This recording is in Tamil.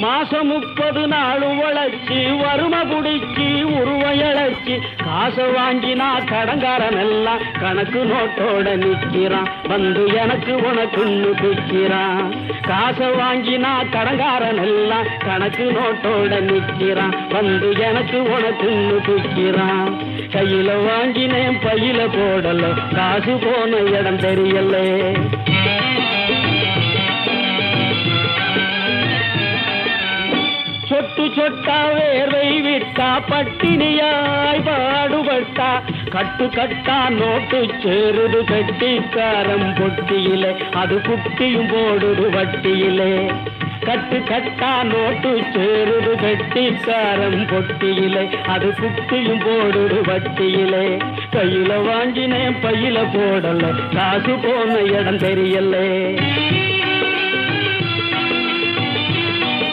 மாசம் 30 நாள் உழைச்சி வறுமை புடிச்சி உருவையழைச்சி காசை வாங்கினா கடங்காரன் எல்லாம் கணக்கு நோட்டோட நிக்கிறான் வந்து எனக்கு உனக்குன்னு பிக்கிறான் காசை வாங்கினா கடங்காரன் எல்லாம் கணக்கு நோட்டோட நிக்கிறான் வந்து எனக்கு உனக்குன்னு பிக்கிறான் கையில வாங்கினேன் பையில போடல காசு போன இடம் தெரியல சொட்டு சொட்டா வேர்வை விட்டா பட்டினியாய் பாடுபட்டா கட்டு கட்டா நோட்டு சேருது கட்டிக்காரம் பொட்டியிலே அது குட்டியும் போடுது வட்டியிலே கட்டு கட்டா நோட்டு சேருது கட்டிக்காரம் பொட்டியிலே அது குட்டியும் போடுது வட்டியிலே கையில வாங்கினேன் பையில போடல காசு போன இடம் தெரியலே